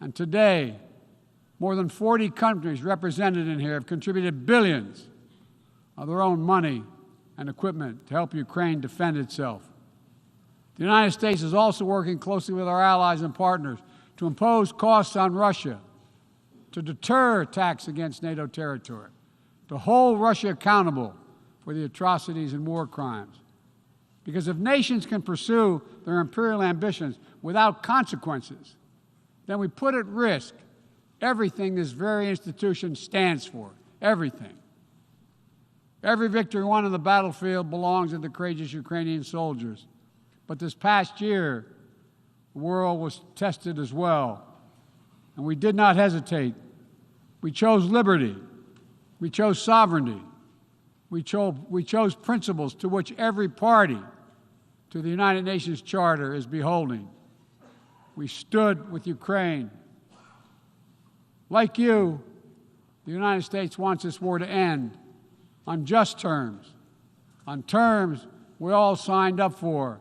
And today, more than 40 countries represented in here have contributed billions of their own money and equipment to help Ukraine defend itself. The United States is also working closely with our allies and partners to impose costs on Russia, to deter attacks against NATO territory, to hold Russia accountable for the atrocities and war crimes. Because if nations can pursue their imperial ambitions without consequences, then we put at risk everything this very institution stands for, everything. Every victory won on the battlefield belongs to the courageous Ukrainian soldiers. But this past year, the world was tested as well, and we did not hesitate. We chose liberty. We chose sovereignty. We chose principles to which every party to the United Nations Charter is beholding. We stood with Ukraine. Like you, the United States wants this war to end on just terms, on terms we all signed up for,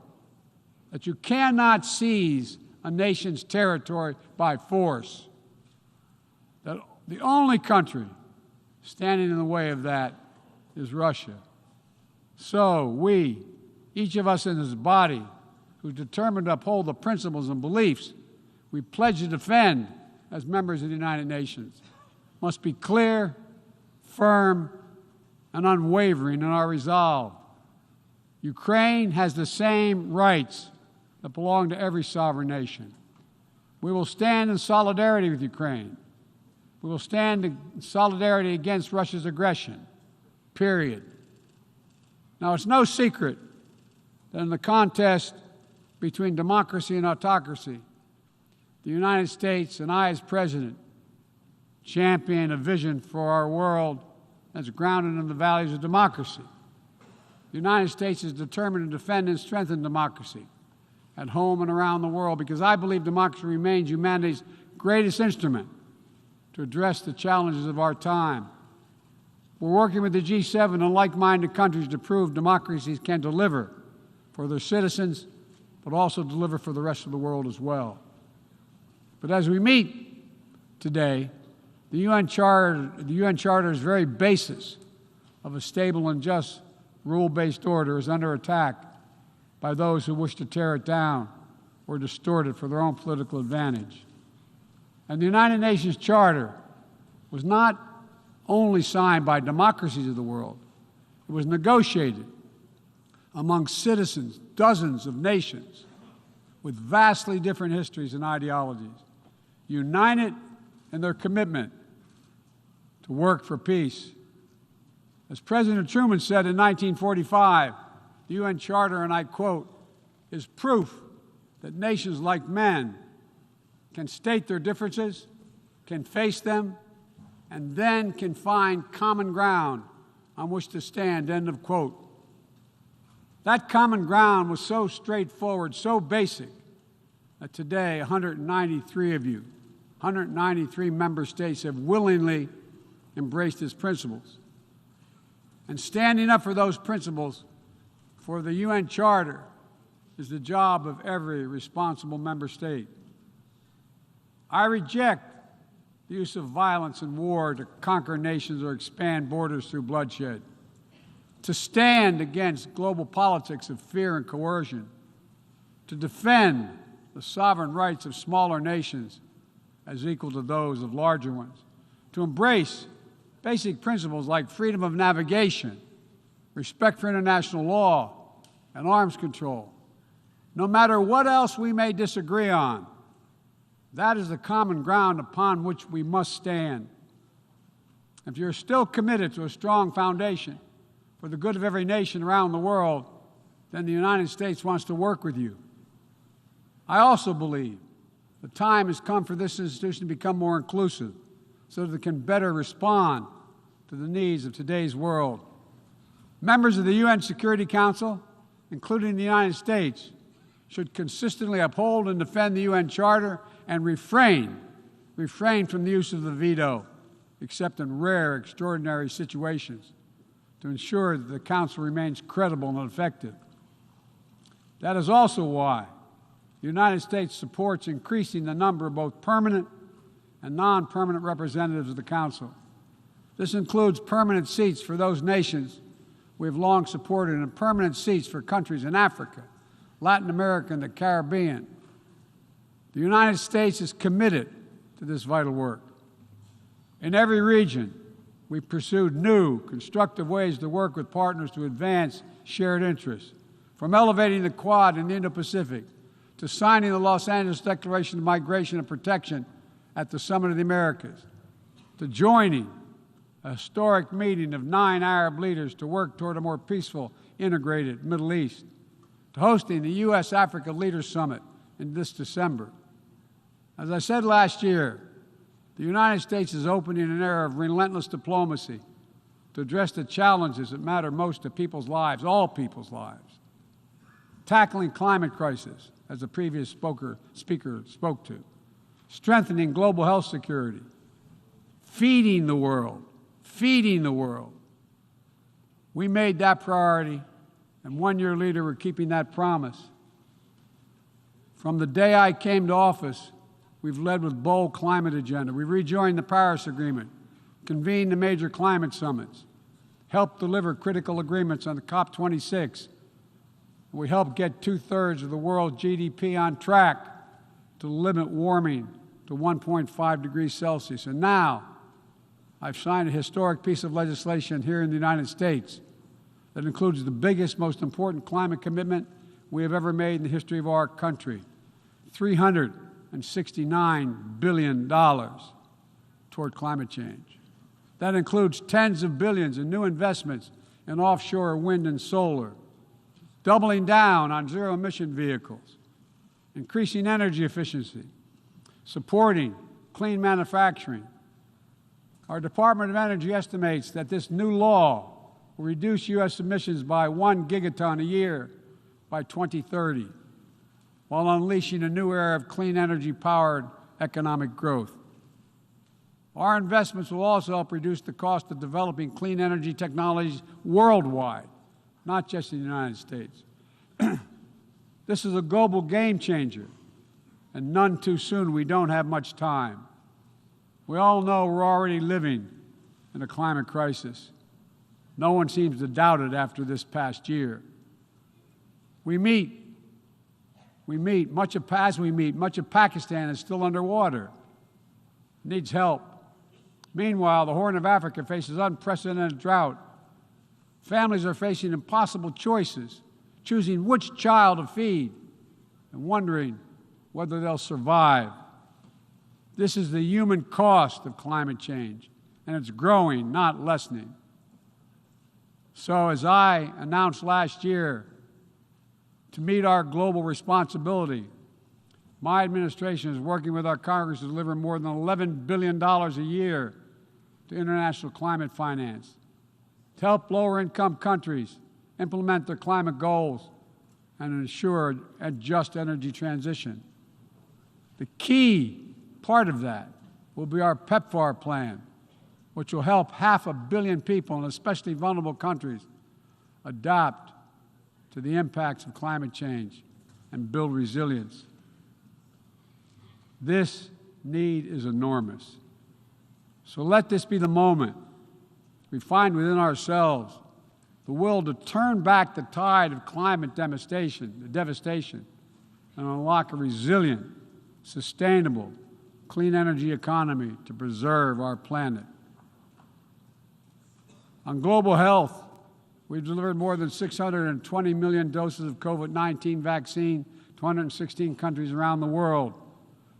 that you cannot seize a nation's territory by force. That the only country standing in the way of that is Russia. So we, each of us in this body, who's determined to uphold the principles and beliefs we pledge to defend as members of the United Nations, must be clear, firm, and unwavering in our resolve. Ukraine has the same rights that belong to every sovereign nation. We will stand in solidarity with Ukraine. We will stand in solidarity against Russia's aggression, period. Now, it's no secret that in the contest between democracy and autocracy, the United States and I, as President, champion a vision for our world that's grounded in the values of democracy. The United States is determined to defend and strengthen democracy at home and around the world, because I believe democracy remains humanity's greatest instrument to address the challenges of our time. We're working with the G7 and like-minded countries to prove democracies can deliver for their citizens, but also deliver for the rest of the world as well. But as we meet today, the UN Charter's very basis of a stable and just rule-based order is under attack by those who wish to tear it down or distort it for their own political advantage. And the United Nations Charter was not only signed by democracies of the world, it was negotiated among citizens, dozens of nations with vastly different histories and ideologies, united in their commitment to work for peace. As President Truman said in 1945, the UN Charter, and I quote, is proof that nations like men can state their differences, can face them, and then can find common ground on which to stand, end of quote. That common ground was so straightforward, so basic, that today 193 of you, 193 member states have willingly embraced its principles. And standing up for those principles for the UN Charter is the job of every responsible member state. I reject the use of violence and war to conquer nations or expand borders through bloodshed, to stand against global politics of fear and coercion, to defend the sovereign rights of smaller nations as equal to those of larger ones, to embrace basic principles like freedom of navigation, respect for international law, and arms control. No matter what else we may disagree on, that is the common ground upon which we must stand. If you're still committed to a strong foundation for the good of every nation around the world, then the United States wants to work with you. I also believe the time has come for this institution to become more inclusive so that it can better respond to the needs of today's world. Members of the UN Security Council, including the United States, should consistently uphold and defend the UN Charter and refrain from the use of the veto, except in rare, extraordinary situations, to ensure that the Council remains credible and effective. That is also why the United States supports increasing the number of both permanent and non-permanent representatives of the Council. This includes permanent seats for those nations we have long supported and permanent seats for countries in Africa, Latin America, and the Caribbean. The United States is committed to this vital work. In every region, we've pursued new, constructive ways to work with partners to advance shared interests, from elevating the Quad in the Indo-Pacific to signing the Los Angeles Declaration of Migration and Protection at the Summit of the Americas, to joining a historic meeting of 9 Arab leaders to work toward a more peaceful, integrated Middle East, to hosting the U.S.-Africa Leaders Summit in this December. As I said last year, the United States is opening an era of relentless diplomacy to address the challenges that matter most to people's lives, all people's lives. Tackling climate crisis, as the previous speaker spoke to, strengthening global health security, feeding the world. We made that priority, and 1 year later, we're keeping that promise. From the day I came to office, we've led with bold climate agenda. We rejoined the Paris Agreement, convened the major climate summits, helped deliver critical agreements on the COP26. We helped get 2/3 of the world's GDP on track to limit warming to 1.5 degrees Celsius. And now, I've signed a historic piece of legislation here in the United States that includes the biggest, most important climate commitment we have ever made in the history of our country, $369 billion toward climate change. That includes tens of billions in new investments in offshore wind and solar, doubling down on zero-emission vehicles, increasing energy efficiency, supporting clean manufacturing. Our Department of Energy estimates that this new law will reduce U.S. emissions by 1 gigaton a year by 2030, while unleashing a new era of clean energy-powered economic growth. Our investments will also help reduce the cost of developing clean energy technologies worldwide, not just in the United States. This is a global game changer, and none too soon. We don't have much time. We all know we're already living in a climate crisis. No one seems to doubt it after this past year. Much of Pakistan is still underwater, needs help. Meanwhile, the Horn of Africa faces unprecedented drought. Families are facing impossible choices, choosing which child to feed and wondering whether they'll survive. This is the human cost of climate change, and it's growing, not lessening. So, as I announced last year, to meet our global responsibility, my administration is working with our Congress to deliver more than $11 billion a year to international climate finance, to help lower-income countries implement their climate goals and ensure a just energy transition. The key part of that will be our PEPFAR plan, which will help 500 million people in especially vulnerable countries adapt to the impacts of climate change and build resilience. This need is enormous. So let this be the moment we find within ourselves the will to turn back the tide of climate devastation, and unlock a resilient, sustainable, clean energy economy to preserve our planet. On global health, we've delivered more than 620 million doses of COVID-19 vaccine to 116 countries around the world,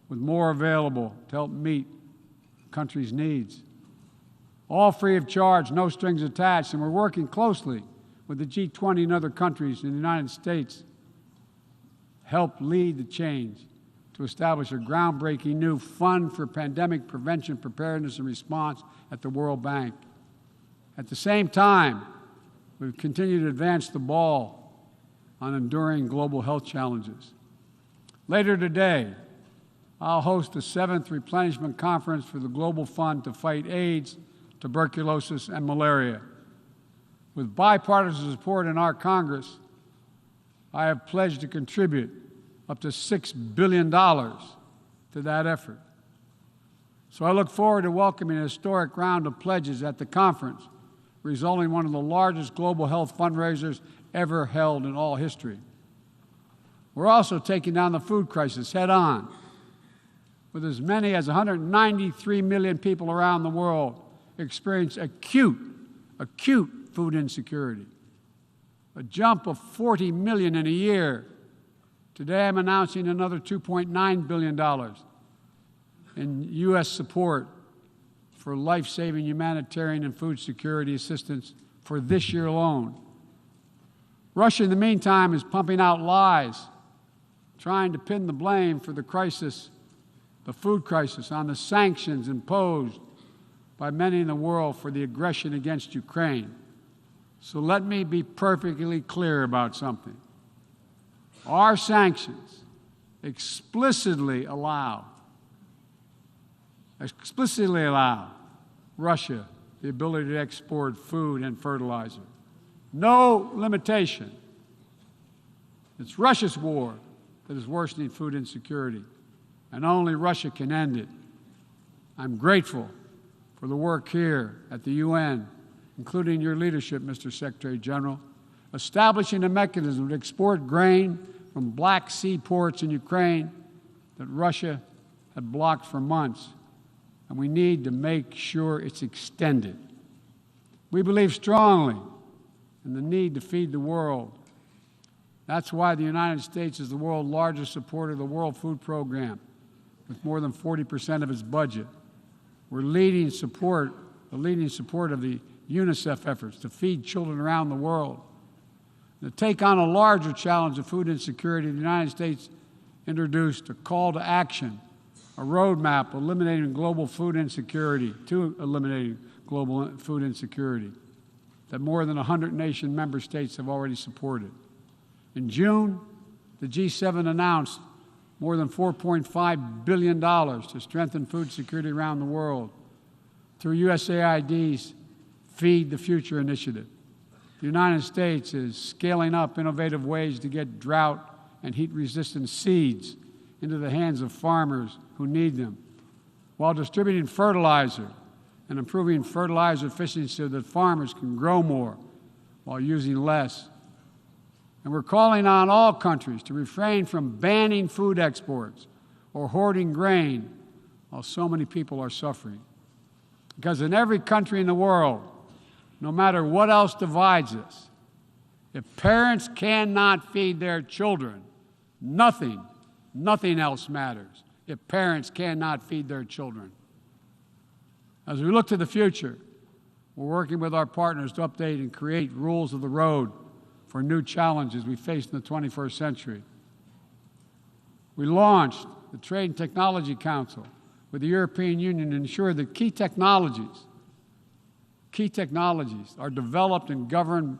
with more available to help meet countries' needs. All free of charge, no strings attached, and we're working closely with the G20 and other countries in the United States help lead the change to establish a groundbreaking new fund for pandemic prevention, preparedness, and response at the World Bank. At the same time, we've continued to advance the ball on enduring global health challenges. Later today, I'll host the 7th Replenishment Conference for the Global Fund to fight AIDS, tuberculosis, and malaria. With bipartisan support in our Congress, I have pledged to contribute up to $6 billion to that effort. So I look forward to welcoming a historic round of pledges at the conference, resulting in one of the largest global health fundraisers ever held in all history. We're also taking down the food crisis head on, with as many as 193 million people around the world experiencing acute food insecurity, a jump of 40 million in a year. Today I'm announcing another $2.9 billion in U.S. support for life-saving humanitarian and food security assistance for this year alone. Russia, in the meantime, is pumping out lies, trying to pin the blame for the crisis, the food crisis, on the sanctions imposed by many in the world for the aggression against Ukraine. So let me be perfectly clear about something. Our sanctions explicitly allow Russia the ability to export food and fertilizer. No limitation. It's Russia's war that is worsening food insecurity, and only Russia can end it. I'm grateful for the work here at the UN, including your leadership, Mr. Secretary General, establishing a mechanism to export grain from Black Sea ports in Ukraine that Russia had blocked for months, and we need to make sure it's extended. We believe strongly in the need to feed the world. That's why the United States is the world's largest supporter of the World Food Program, with more than 40% of its budget. We're the leading support of the UNICEF efforts to feed children around the world. To take on a larger challenge of food insecurity, the United States introduced a call to action, a roadmap eliminating global food insecurity, that more than 100 nation member states have already supported. In June, the G7 announced more than $4.5 billion to strengthen food security around the world through USAID's Feed the Future initiative. The United States is scaling up innovative ways to get drought and heat-resistant seeds into the hands of farmers who need them, while distributing fertilizer and improving fertilizer efficiency so that farmers can grow more while using less. And we're calling on all countries to refrain from banning food exports or hoarding grain while so many people are suffering. Because in every country in the world, no matter what else divides us, if parents cannot feed their children, nothing else matters. If parents cannot feed their children. As we look to the future, we're working with our partners to update and create rules of the road for new challenges we face in the 21st century. We launched the Trade and Technology Council with the European Union to ensure that key technologies are developed and governed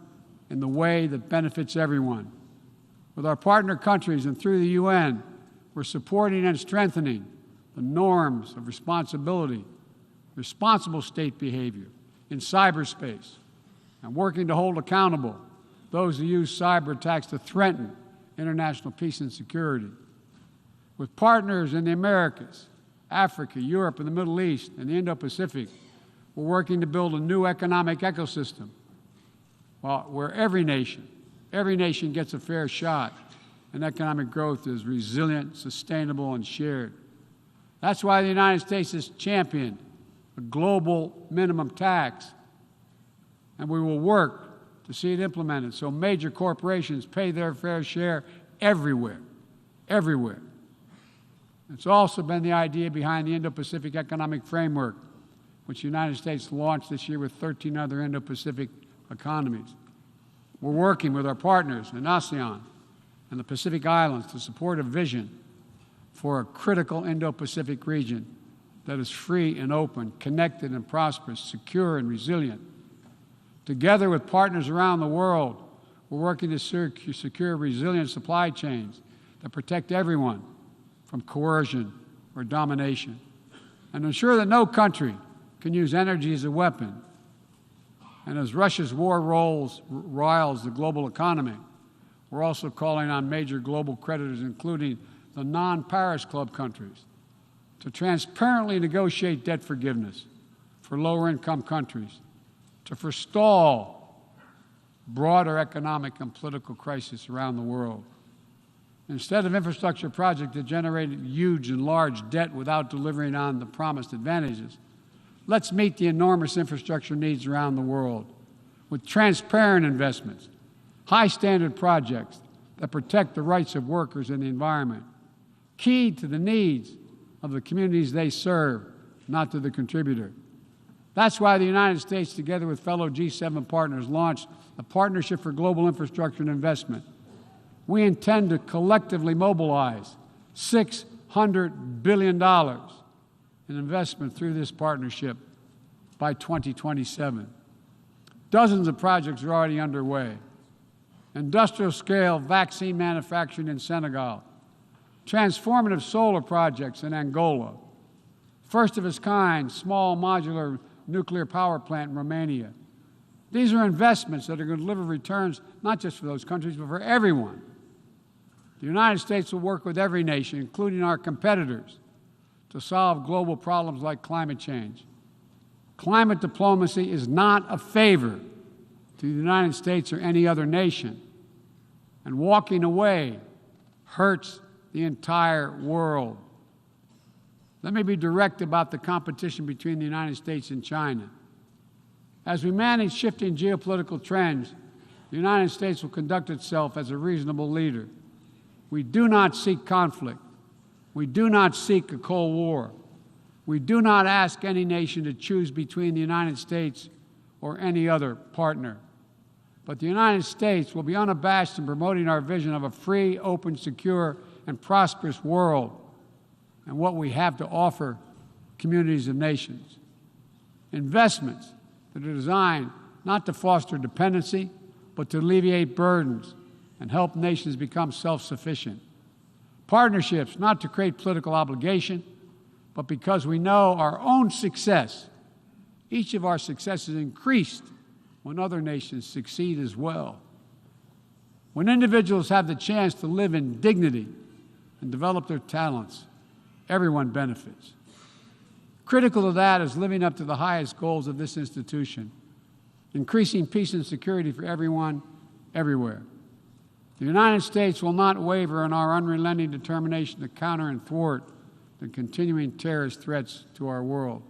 in the way that benefits everyone. With our partner countries and through the UN, we're supporting and strengthening the norms of responsibility, responsible state behavior in cyberspace, and working to hold accountable those who use cyber attacks to threaten international peace and security. With partners in the Americas, Africa, Europe, and the Middle East, and the Indo-Pacific, we're working to build a new economic ecosystem where every nation gets a fair shot, and economic growth is resilient, sustainable, and shared. That's why the United States has championed a global minimum tax, and we will work to see it implemented so major corporations pay their fair share everywhere. It's also been the idea behind the Indo-Pacific Economic Framework, which the United States launched this year with 13 other Indo-Pacific economies. We're working with our partners in ASEAN and the Pacific Islands to support a vision for a critical Indo-Pacific region that is free and open, connected and prosperous, secure and resilient. Together with partners around the world, we're working to secure resilient supply chains that protect everyone from coercion or domination, and ensure that no country can use energy as a weapon. And as Russia's war riles the global economy, we're also calling on major global creditors, including the non-Paris Club countries, to transparently negotiate debt forgiveness for lower-income countries, to forestall broader economic and political crisis around the world. Instead of infrastructure projects that generate huge and large debt without delivering on the promised advantages, let's meet the enormous infrastructure needs around the world with transparent investments, high-standard projects that protect the rights of workers and the environment, keyed to the needs of the communities they serve, not to the contributor. That's why the United States, together with fellow G7 partners, launched a Partnership for Global Infrastructure and Investment. We intend to collectively mobilize $600 billion in investment through this partnership by 2027. Dozens of projects are already underway. Industrial-scale vaccine manufacturing in Senegal, transformative solar projects in Angola, first-of-its-kind small modular nuclear power plant in Romania. These are investments that are going to deliver returns not just for those countries, but for everyone. The United States will work with every nation, including our competitors, to solve global problems like climate change. Climate diplomacy is not a favor to the United States or any other nation, and walking away hurts the entire world. Let me be direct about the competition between the United States and China. As we manage shifting geopolitical trends, the United States will conduct itself as a reasonable leader. We do not seek conflict. We do not seek a Cold War. We do not ask any nation to choose between the United States or any other partner. But the United States will be unabashed in promoting our vision of a free, open, secure, and prosperous world and what we have to offer communities of nations. Investments that are designed not to foster dependency, but to alleviate burdens and help nations become self-sufficient. Partnerships not to create political obligation, but because we know our own success. Each of our successes increased when other nations succeed as well. When individuals have the chance to live in dignity and develop their talents, everyone benefits. Critical to that is living up to the highest goals of this institution, increasing peace and security for everyone, everywhere. The United States will not waver in our unrelenting determination to counter and thwart the continuing terrorist threats to our world.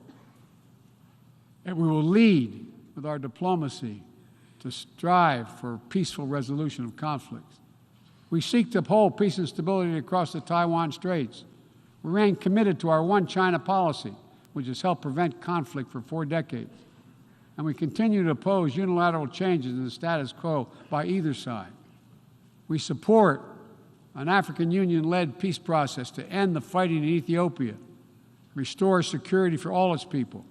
And we will lead with our diplomacy to strive for peaceful resolution of conflicts. We seek to uphold peace and stability across the Taiwan Straits. We remain committed to our One China policy, which has helped prevent conflict for 4 decades. And we continue to oppose unilateral changes in the status quo by either side. We support an African Union-led peace process to end the fighting in Ethiopia, restore security for all its people.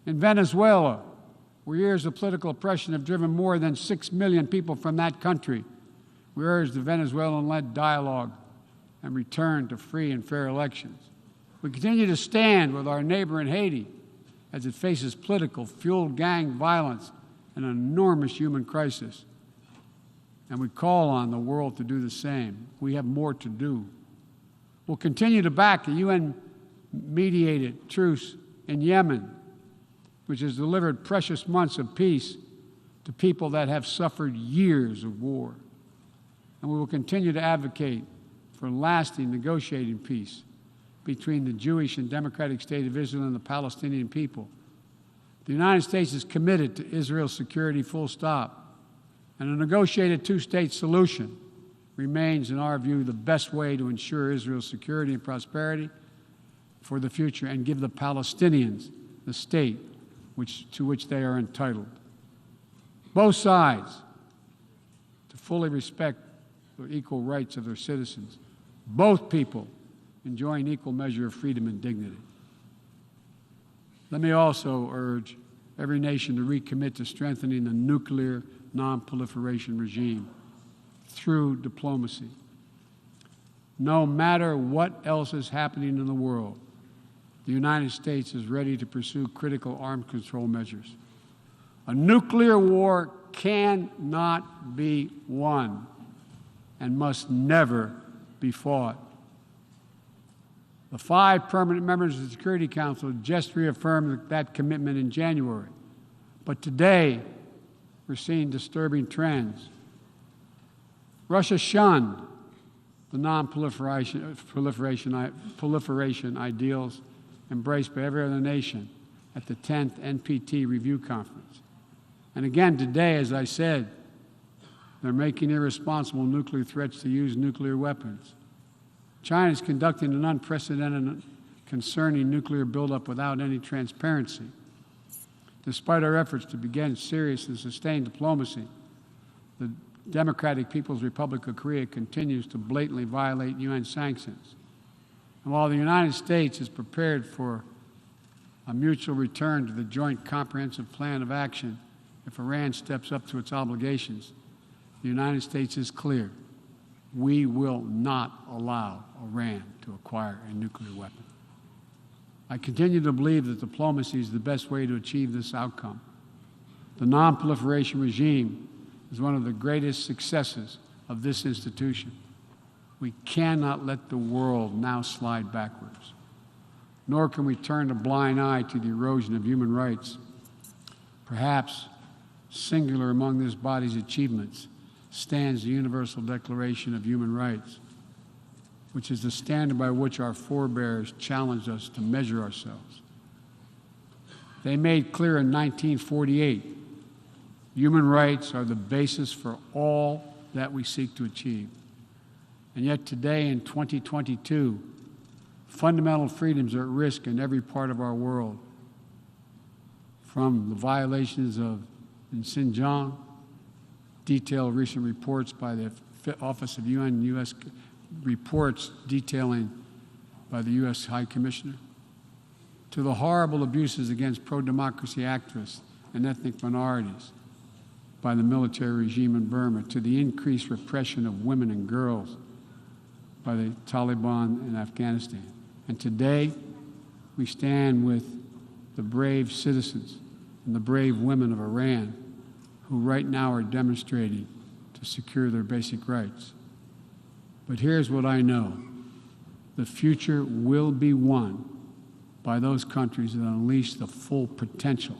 In Venezuela, where years of political oppression have driven more than 6 million people from that country, we urge the Venezuelan-led dialogue and return to free and fair elections. We continue to stand with our neighbor in Haiti as it faces political, fueled gang violence and an enormous human crisis. And we call on the world to do the same. We have more to do. We'll continue to back the UN-mediated truce in Yemen, which has delivered precious months of peace to people that have suffered years of war. And we will continue to advocate for lasting negotiating peace between the Jewish and democratic state of Israel and the Palestinian people. The United States is committed to Israel's security, full stop. And a negotiated 2-state solution remains, in our view, the best way to ensure Israel's security and prosperity for the future and give the Palestinians the state to which they are entitled. Both sides to fully respect the equal rights of their citizens. Both people enjoying equal measure of freedom and dignity. Let me also urge every nation to recommit to strengthening the nuclear non-proliferation regime through diplomacy. No matter what else is happening in the world, the United States is ready to pursue critical arms control measures. A nuclear war cannot be won and must never be fought. The 5 permanent members of the Security Council just reaffirmed that commitment in January. But today, we're seeing disturbing trends. Russia shunned the non-proliferation ideals embraced by every other nation at the 10th NPT Review Conference. And again today, as I said, they're making irresponsible nuclear threats to use nuclear weapons. China is conducting an unprecedented, concerning nuclear buildup without any transparency. Despite our efforts to begin serious and sustained diplomacy, the Democratic People's Republic of Korea continues to blatantly violate UN sanctions. And while the United States is prepared for a mutual return to the Joint Comprehensive Plan of Action if Iran steps up to its obligations, the United States is clear. We will not allow Iran to acquire a nuclear weapon. I continue to believe that diplomacy is the best way to achieve this outcome. The non-proliferation regime is one of the greatest successes of this institution. We cannot let the world now slide backwards, nor can we turn a blind eye to the erosion of human rights. Perhaps singular among this body's achievements stands the Universal Declaration of Human Rights, which is the standard by which our forebears challenged us to measure ourselves. They made clear in 1948, human rights are the basis for all that we seek to achieve. And yet today in 2022, fundamental freedoms are at risk in every part of our world, from the violations in Xinjiang, detailed recent reports by the Office of UN and U.S. reports detailing by the U.S. High Commissioner, to the horrible abuses against pro-democracy activists and ethnic minorities by the military regime in Burma, to the increased repression of women and girls by the Taliban in Afghanistan. And today, we stand with the brave citizens and the brave women of Iran who right now are demonstrating to secure their basic rights. But here's what I know. The future will be won by those countries that unleash the full potential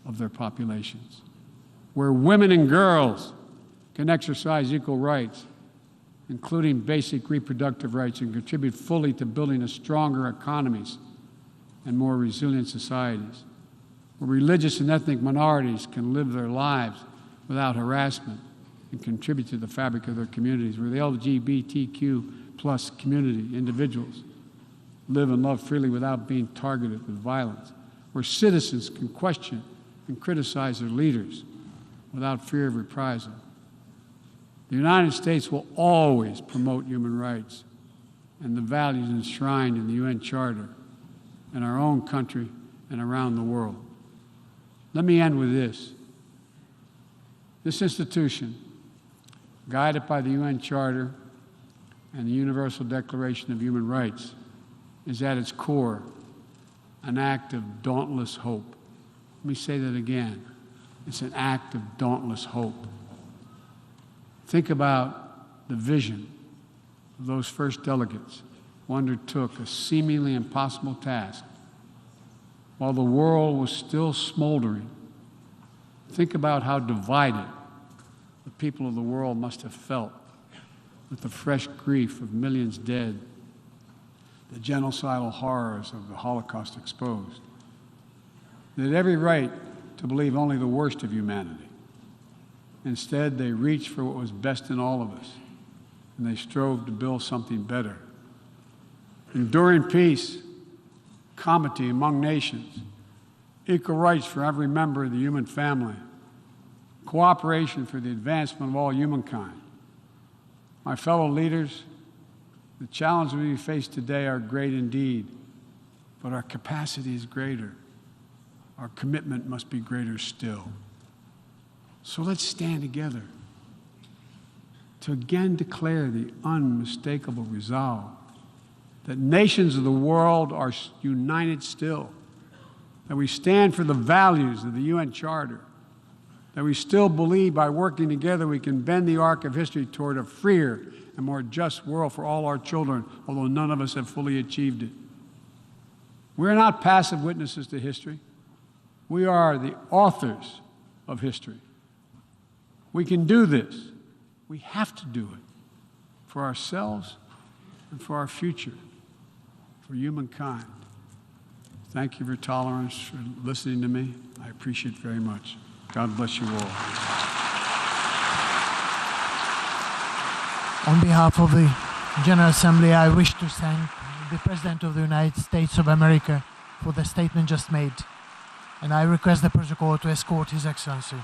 of their populations, where women and girls can exercise equal rights, including basic reproductive rights, and contribute fully to building a stronger economies and more resilient societies, where religious and ethnic minorities can live their lives without harassment and contribute to the fabric of their communities, where the LGBTQ plus community, individuals, live and love freely without being targeted with violence, where citizens can question and criticize their leaders without fear of reprisal. The United States will always promote human rights and the values enshrined in the UN Charter in our own country and around the world. Let me end with this. This institution, guided by the UN Charter and the Universal Declaration of Human Rights, is at its core an act of dauntless hope. Let me say that again. It's an act of dauntless hope. Think about the vision of those first delegates who undertook a seemingly impossible task while the world was still smoldering. Think about how divided the people of the world must have felt with the fresh grief of millions dead, the genocidal horrors of the Holocaust exposed. They had every right to believe only the worst of humanity. Instead, they reached for what was best in all of us, and they strove to build something better. Enduring peace, comity among nations, equal rights for every member of the human family, cooperation for the advancement of all humankind. My fellow leaders, the challenges we face today are great indeed, but our capacity is greater. Our commitment must be greater still. So let's stand together to again declare the unmistakable resolve that nations of the world are united still, that we stand for the values of the UN Charter, that we still believe by working together we can bend the arc of history toward a freer and more just world for all our children, although none of us have fully achieved it. We're not passive witnesses to history. We are the authors of history. We can do this. We have to do it for ourselves and for our future, for humankind. Thank you for your tolerance, for listening to me. I appreciate it very much. God bless you all. On behalf of the General Assembly, I wish to thank the President of the United States of America for the statement just made, and I request the protocol to escort His Excellency.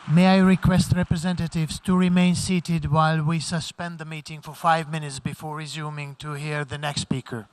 May I request representatives to remain seated while we suspend the meeting for 5 minutes before resuming to hear the next speaker.